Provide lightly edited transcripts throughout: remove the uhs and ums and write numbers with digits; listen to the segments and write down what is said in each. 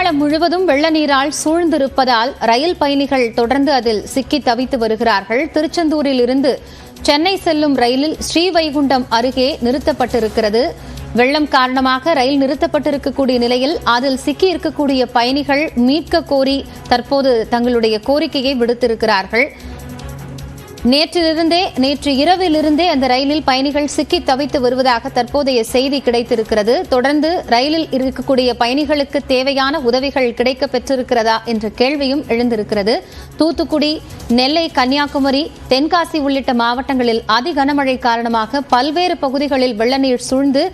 வளிமண்டலம் முழுவதும் வெள்ள நீரால் சூழ்ந்திருப்பதால் ரயில் பயணிகள் தொடர்ந்து அதில் சிக்கி தவித்து வருகிறார்கள். திருச்செந்தூரில் இருந்து சென்னை செல்லும் ரயிலில் ஸ்ரீவைகுண்டம் அருகே நிறுத்தப்பட்டிருக்கிறது. வெள்ளம் காரணமாக ரயில் நிறுத்தப்பட்டிருக்கக்கூடிய நிலையில் அதில் சிக்கி இருக்கக்கூடிய பயணிகள் மீட்க கோரி தற்போது தங்களுடைய கோரிக்கையை விடுத்திருக்கிறார்கள். நேற்று இரவிலிருந்தே அந்த ரயிலில் பயணிகள் சிக்கி தவித்து வருவதாக தற்போதைய செய்தி கிடைத்திருக்கிறது. தொடர்ந்து ரயிலில் இருக்கக்கூடிய பயணிகளுக்கு தேவையான உதவிகள் கிடைக்க பெற்றிருக்கிறதா என்ற கேள்வியும் எழுந்திருக்கிறது. தூத்துக்குடி, நெல்லை, கன்னியாகுமரி, தென்காசி உள்ளிட்ட மாவட்டங்களில் அதிகனமழை காரணமாக பல்வேறு பகுதிகளில் வெள்ள நீர் சூழ்ந்து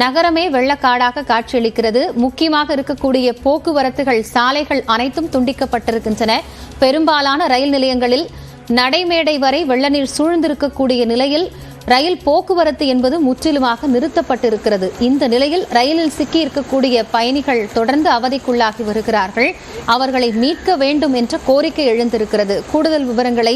நகரமே வெள்ளக்காடாக காட்சியளிக்கிறது. முக்கியமாக இருக்கக்கூடிய போக்குவரத்துகள், சாலைகள் அனைத்தும் துண்டிக்கப்பட்டிருக்கின்றன. பெரும்பாலான ரயில் நிலையங்களில் நடைமேடை வரை வெள்ள நீர் சூழ்ந்திருக்கக்கூடிய நிலையில் ரயில் போக்குவரத்து என்பது முற்றிலுமாக நிறுத்தப்பட்டிருக்கிறது. இந்த நிலையில் ரயிலில் சிக்கி இருக்கக்கூடிய பயணிகள் தொடர்ந்து அவதிக்குள்ளாகி வருகிறார்கள். அவர்களை மீட்க வேண்டும் என்ற கோரிக்கை எழுந்திருக்கிறது. கூடுதல் விவரங்களை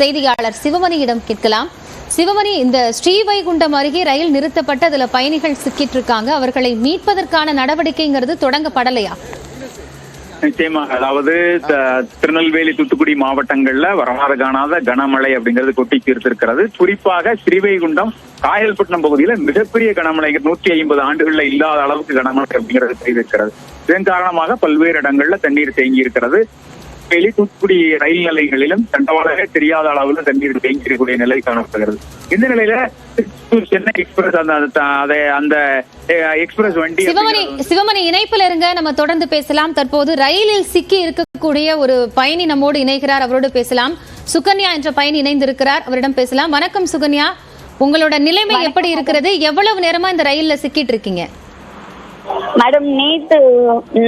செய்தியாளர் சிவமணியிடம் கேட்கலாம். சிவமணி, இந்த ஸ்ரீவைகுண்டம் அருகே ரயில் நிறுத்தப்பட்டு அதுல பயணிகள் சிக்கிட்டு இருக்காங்க. அவர்களை மீட்பதற்கான நடவடிக்கைங்கிறது தொடங்கப்படலையா? நிச்சயமாக, அதாவது திருநெல்வேலி, தூத்துக்குடி மாவட்டங்கள்ல வரலாறு காணாத கனமழை அப்படிங்கிறது கொட்டி தீர்த்திருக்கிறது. குறிப்பாக ஸ்ரீவைகுண்டம், காயல்பட்டினம் பகுதியில மிகப்பெரிய கனமழை, 150 ஆண்டுகள்ல இல்லாத அளவுக்கு கனமழை அப்படிங்கிறது பெய்திருக்கிறது. இதன் காரணமாக பல்வேறு இடங்கள்ல தண்ணீர் தேங்கி இருக்கிறது. தூத்துக்குடி ரயில் நிலையங்களிலும் தண்டவாளமே தெரியாத அளவுல தண்ணீர் தேங்கியிருக்கக்கூடிய நிலை காணப்படுகிறது. இந்த நிலையில சென்னை எக்ஸ்பிரஸ் அந்த எக்ஸ்பிரஸ் வண்டி சிவமணி இணைப்புல இருங்க, நம்ம தொடர்ந்து பேசலாம். தற்போது ரயிலில் சிக்கி இருக்கக்கூடிய ஒரு பயணி நம்மோடு இணைகிறார், அவரோடு பேசலாம். சுகன்யா என்ற பயணி இணைந்திருக்கிறார், அவரிடம் பேசலாம். வணக்கம் சுகன்யா, உங்களோட நிலைமை எப்படி இருக்கிறது? எவ்வளவு நேரமா இந்த ரயில்ல சிக்கிட்டு இருக்கீங்க? மேடம், நேற்று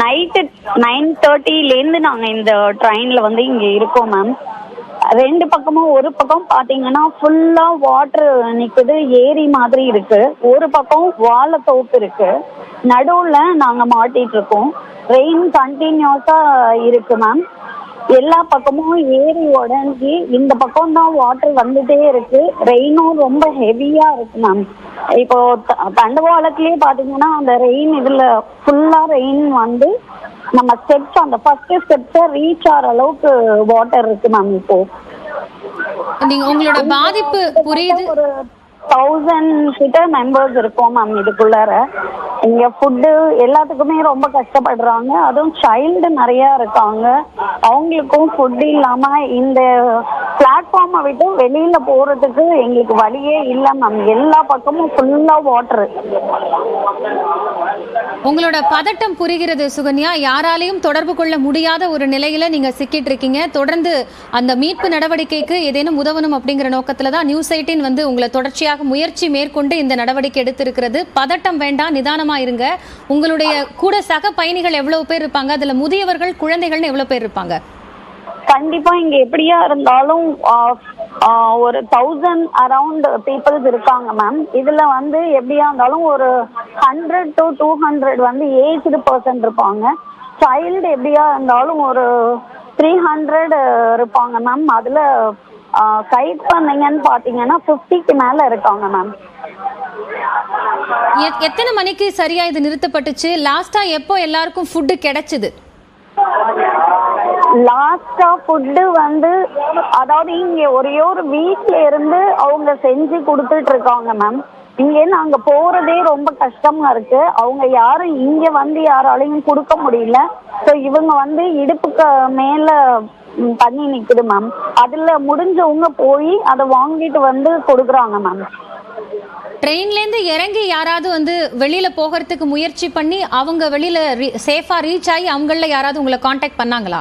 நைட்டு 9:30 நாங்க இந்த ட்ரெயின்ல இங்க இருக்கோம் மேம். ரெண்டு பக்கமும், ஒரு பக்கம் பாத்தீங்கன்னா ஃபுல்லா வாட்டர் நிக்குது, ஏரி மாதிரி இருக்கு. ஒரு பக்கம் வாழைத்தோப்பு இருக்கு. நடுவுல நாங்க மாட்டிட்டு இருக்கோம். ரெயின் கண்டினியூஸா இருக்கு மேம். எல்லா பக்கமும் ஏரி உடஞ்சி இந்த பக்கம் தான் வாட்டர் வந்துட்டே இருக்கு. ரெயினும் ரொம்ப ஹெவியா இருக்கு மேம். இப்போ தண்டவாளத்திலேயே பாத்தீங்கன்னா அந்த ரெயின், இதுல ஃபுல்லா ரெயின் நம்ம ஸ்டெப்ஸ், அந்த ஃபர்ஸ்ட் ஸ்டெப்ஸ ரீச் ஆகிற அளவுக்கு வாட்டர் இருக்கு மேம். இப்போ உங்களோட பாதிப்பு புரியுது. ஒரு 1000 கிட்ட மெம்பர்ஸ் இருக்கோம் மேம் இதுக்குள்ளார. இங்க ஃபுட்டு எல்லாத்துக்குமே ரொம்ப கஷ்டப்படுறாங்க. அதுவும் சைல்டு நிறைய இருக்காங்க. அவங்களுக்கும் ஃபுட் இல்லாம இந்த பிளாட்ஃபார்மை விட்டு வெளியில போறதுக்கு எங்களுக்கு வழியே இல்லை மேம். எல்லா பக்கமும் ஃபுல்லா வாட்டர். உங்களோட பதட்டம் புரிகிறது சுகன்யா. யாராலையும் தொடர்பு கொள்ள முடியாத ஒரு நிலையில நீங்க சிக்கிட்டு இருக்கீங்க. தொடர்ந்து அந்த மீட்பு நடவடிக்கைக்கு ஏதேனும் உதவணும் அப்படிங்கிற நோக்கத்துல தான் நியூஸ் 18 உங்களை தொடர்ச்சியாக முயற்சி மேற்கொண்டு இந்த நடவடிக்கை எடுத்திருக்கிறது. பதட்டம் வேண்டாம், நிதானமா இருங்க. உங்களுடைய கூட சக பயணிகள் எவ்வளவு பேர் இருப்பாங்க? அதுல முதியவர்கள், குழந்தைகள்னு எவ்வளவு பேர் இருப்பாங்க? கண்டிப்பா இங்க எப்படியா இருந்தாலும் ஒரு 1000 அரௌண்ட் பீப்புள்ஸ் இருக்காங்க மேம். இதுல எப்படியா இருந்தாலும் ஒரு 100 to 200 ஏஜ்டு பர்சன் இருப்பாங்க. சைல்டு எப்படியா இருந்தாலும் ஒரு 300 இருப்பாங்க மேம். அதுல கைட் பண்ணீங்கன்னு பாத்தீங்கன்னா 50க்கு மேல இருக்காங்க மேம். எத்தனை மணிக்கு சரியா இது நிறுத்தப்பட்டுச்சு? லாஸ்டா எப்போ எல்லாருக்கும் ஃபுட் கிடைச்சது? லாஸ்டா ஃபுட்டு அதாவது இங்க ஒரே ஒரு வீட்ல இருந்து அவங்க செஞ்சு கொடுத்துட்டு இருக்காங்க மேம். இங்க நாங்க போறதே ரொம்ப கஷ்டமா இருக்கு. அவங்க யாரும் இங்க யாராலையும் கொடுக்க முடியல. ஸோ இவங்க இடுப்புக்கு மேல தண்ணி நிக்குது மேம். அதுல முடிஞ்சவங்க போய் அதை வாங்கிட்டு கொடுக்குறாங்க மேம். ட்ரெயின்ல இருந்து இறங்கி யாராவது வெளியில போகிறதுக்கு முயற்சி பண்ணி அவங்க வெளியில சேஃபா ரீச் ஆகி அவங்கள யாராவது உங்களை காண்டாக்ட் பண்ணாங்களா?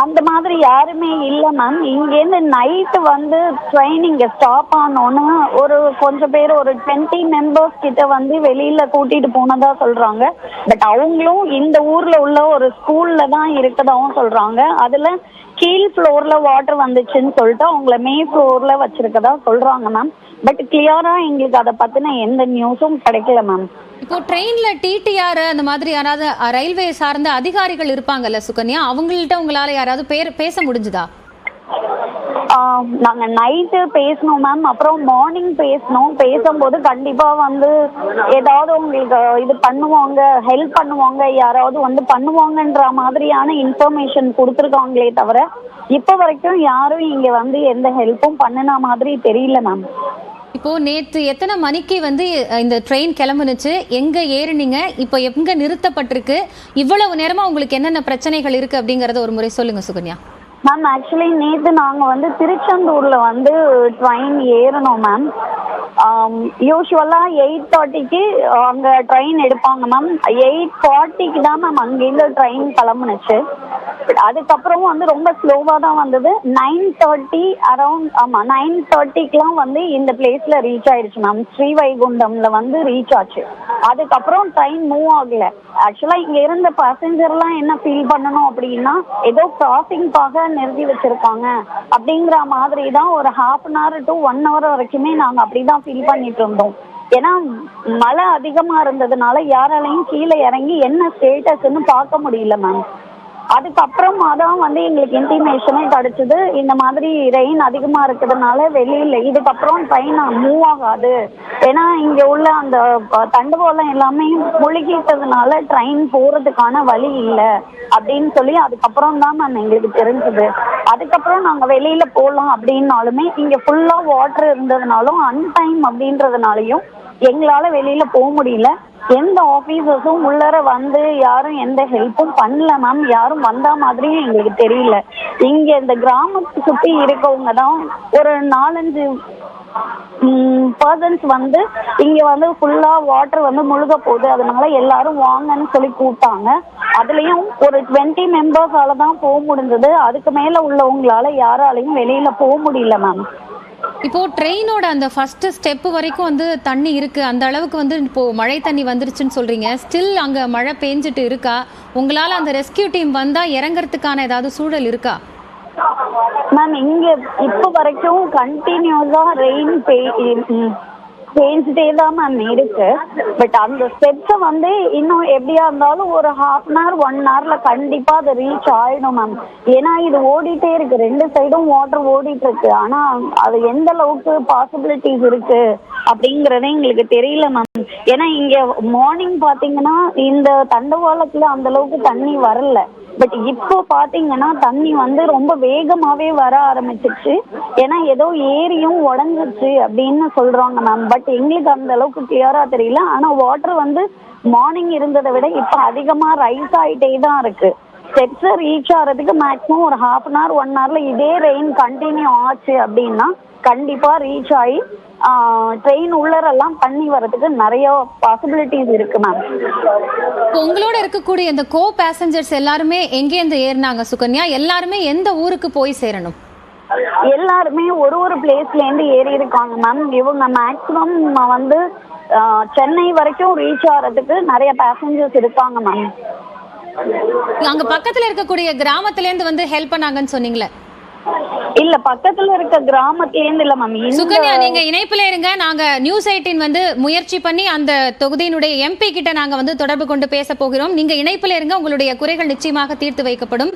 அந்த மாதிரி யாருமே இல்லை மேம். இங்கேருந்து நைட்டு ட்ரெயின் இங்க ஸ்டாப் ஆனோன்னு ஒரு கொஞ்சம் பேர், ஒரு 20 மெம்பர்ஸ் கிட்ட வெளியில கூட்டிட்டு போனதா சொல்றாங்க. பட் அவங்களும் இந்த ஊர்ல உள்ள ஒரு ஸ்கூல்ல தான் இருக்கதாவும் சொல்றாங்க. அதுல கீழ் ஃப்ளோர்ல வாட்டர் வந்துச்சுன்னு சொல்லிட்டு அவங்கள மே ஃப்ளோர்ல வச்சிருக்கதா சொல்றாங்க மேம். பட் கிளியரா எங்களுக்கு அதை பத்தின எந்த நியூஸும் கிடைக்கல மேம். இப்போ ட்ரெயின்ல டிடிஆர் அந்த மாதிரி யாராவது ரயில்வே சார்ந்த அதிகாரிகள் இருப்பாங்கல்ல சுகன்யா, அவங்கள்ட்ட உங்களால யாராவது பேச முடிஞ்சுதா? நாங்க நைட்டு பேசணும் மேம், அப்புறம் மார்னிங் பேசணும். பேசும்போது கண்டிப்பா வந்து ஏதாவது உங்களுக்கு இது பண்ணுவாங்க, ஹெல்ப் பண்ணுவாங்க, யாராவது வந்து பண்ணுவாங்கன்ற மாதிரியான இன்ஃபர்மேஷன் கொடுத்துருக்காங்களே தவிர இப்ப வரைக்கும் யாரும் இங்க வந்து எந்த ஹெல்ப்பும் பண்ணின மாதிரி தெரியல மேம். இப்போ நேத்து எத்தனை மணிக்கு வந்து இந்த ட்ரெயின் கிளம்புனுச்சு, எங்க ஏறுனீங்க, இப்போ எங்க நிறுத்தப்பட்டிருக்கு, இவ்வளவு நேரமா உங்களுக்கு என்னென்ன பிரச்சனைகள் இருக்கு அப்படிங்கறத ஒரு முறை சொல்லுங்க சுகன்யா. மேம் ஆக்சுவலி நேற்று நாங்கள் வந்து திருச்செந்தூரில் வந்து ட்ரெயின் ஏறணும் மேம். யூஸ்வலாக 8:30க்கு அங்கே ட்ரெயின் எடுப்பாங்க மேம். 8:40க்கு தான் மேம் அங்கேருந்து ட்ரெயின் கிளம்புனுச்சு. அதுக்கப்புறம் வந்து ரொம்ப ஸ்லோவாக தான் வந்தது. 9:30 அரௌண்ட், ஆமாம் 9:30க்குலாம் வந்து இந்த பிளேஸில் ரீச் ஆயிடுச்சு மேம். ஸ்ரீவைகுண்டமில் வந்து ரீச் ஆச்சு. அதுக்கப்புறம் ட்ரெயின் மூவ் ஆகலை. ஆக்சுவலாக இங்கே இருந்த பேசஞ்சர்லாம் என்ன ஃபீல் பண்ணணும் அப்படின்னா, ஏதோ கிராசிங்காக நிறுத்தி வச்சிருக்காங்க அப்படிங்கிற மாதிரி தான் ஒரு 1/2 hour to 1 hour வரைக்குமே நாங்கள் அப்படிதான் ஃபீல் பண்ணிட்டு இருந்தோம். ஏன்னா மழை அதிகமாக இருந்ததுனால யாராலையும் கீழே இறங்கி என்ன ஸ்டேட்டஸ்ன்னு பார்க்க முடியல மேம். அதுக்கப்புறமா தான் வந்து எங்களுக்கு இன்டிமேஷனே கிடைச்சது, இந்த மாதிரி ரெயின் அதிகமா இருக்கிறதுனால வெளியில இதுக்கப்புறம் ட்ரெயின் மூவ் ஆகாது, ஏன்னா இங்க உள்ள அந்த தண்டவாளம் எல்லாமே முழுகிட்டதுனால ட்ரெயின் போறதுக்கான வழி இல்லை அப்படின்னு சொல்லி அதுக்கப்புறம் தான் மேம் எங்களுக்கு தெரிஞ்சது. அதுக்கப்புறம் நாங்க வெளியில போகலாம் அப்படின்னாலுமே இங்க ஃபுல்லா வாட்டர் இருந்ததுனாலும் அன்டைம் அப்படின்றதுனாலையும் எங்களால வெளியில போக முடியல. எந்த ஆபீசர்ஸும் உள்ளர வந்து யாரும் எந்த ஹெல்ப்பும் பண்ணல மேம். யாரும் வந்தா மாதிரியும் எங்களுக்கு தெரியல. இங்க இந்த கிராமத்தை சுத்தி இருக்கவங்க தான் ஒரு 4-5 பர்சன்ஸ் வந்து இங்க வந்து ஃபுல்லா வாட்டர் வந்து முழுக போகுது, அதனால எல்லாரும் வாங்கன்னு சொல்லி கூப்பிட்டாங்க. அதுலயும் ஒரு 20 மெம்பர்ஸால தான் போக முடிஞ்சது. அதுக்கு மேல உள்ளவங்களால யாராலையும் வெளியில போக முடியல மேம். இப்போ ட்ரெயினோட அந்த ஃபர்ஸ்ட் ஸ்டெப் வரைக்கும் வந்து தண்ணி இருக்கு, அந்த அளவுக்கு வந்து இப்போ மழை தண்ணி வந்துருச்சுன்னு சொல்றீங்க. ஸ்டில் அங்க மழை பெஞ்சிட்டு இருக்கா? உங்களால அந்த ரெஸ்கியூ டீம் வந்தா இறங்கறதுக்கான ஏதாவது சூழல் இருக்கா? மேம் இங்க இப்ப வரைக்கும் கண்டினியூஸா ரெயின் பேஞ்சிட்டே தான் மேம் இருக்கு. பட் அந்த ஸ்டெப்ஸை வந்து இன்னும் எப்படியா இருந்தாலும் ஒரு 1/2 hour 1 hourல கண்டிப்பா அது ரீச் ஆயிடும் மேம். ஏன்னா இது ஓடிட்டே இருக்கு, 2 சைடும் வாட்டர் ஓடிட்டு இருக்கு. ஆனா அது எந்த அளவுக்கு பாசிபிலிட்டிஸ் இருக்கு அப்படிங்கறதே எங்களுக்கு தெரியல மேம். ஏன்னா இங்க மார்னிங் பாத்தீங்கன்னா இந்த தண்டவாளத்துல அந்த அளவுக்கு தண்ணி வரல. பட் இப்போ பாத்தீங்கன்னா தண்ணி வந்து ரொம்ப வேகமாவே வர ஆரம்பிச்சிருச்சு. ஏன்னா ஏதோ ஏரியும் உடஞ்சிருச்சு அப்படின்னு சொல்றாங்க மேம். பட் எங்களுக்கு அந்த அளவுக்கு கிளியரா தெரியல. ஆனா வாட்டர் வந்து மார்னிங் இருந்ததை விட இப்ப அதிகமா ரைஸ் ஆயிட்டே தான் இருக்கு. ஸ்டெப்ஸ் ரீச் ஆகிறதுக்கு மேக்ஸிமம் ஒரு 1/2 hour 1 hourல இதே ரெயின் கண்டினியூ ஆச்சு அப்படின்னா கண்டிப்பா ரீச் ஆகி ட்ரெயின் உள்ளரெல்லாம் தண்ணி வரதுக்கு நிறைய பாசிபிலிட்டிஸ் இருக்கு மேம். உங்களோட இருக்கக்கூடிய இந்த கோ பேசஞ்சர்ஸ் எல்லாருமே எங்கேருந்து ஏறினாங்க சுகன்யா? எல்லாருமே எந்த ஊருக்கு போய் சேரணும்? எல்லாருமே ஒரு பிளேஸ்ல இருந்து ஏறி இருக்காங்க மேம். இவங்க மேக்சிமம் வந்து சென்னை வரைக்கும் ரீச் ஆகிறதுக்கு நிறைய பேசஞ்சர்ஸ் இருக்காங்க மேம். அங்க பக்கத்துல இருக்கக்கூடிய கிராமத்துல இருந்து வந்து ஹெல்ப் பண்ணாங்கன்னு சொன்னீங்களே? இல்ல பக்கத்துல இருக்க கிராமத்திலேருந்து இல்ல மேம். சுகன்யா நீங்க இணைப்புல இருங்க. நாங்க நியூஸ் 18 வந்து முயற்சி பண்ணி அந்த தொகுதியினுடைய எம்பி கிட்ட நாங்க வந்து தொடர்பு கொண்டு பேச போகிறோம். நீங்க இணைப்புல இருங்க, உங்களுடைய குறைகள் நிச்சயமாக தீர்த்து வைக்கப்படும்.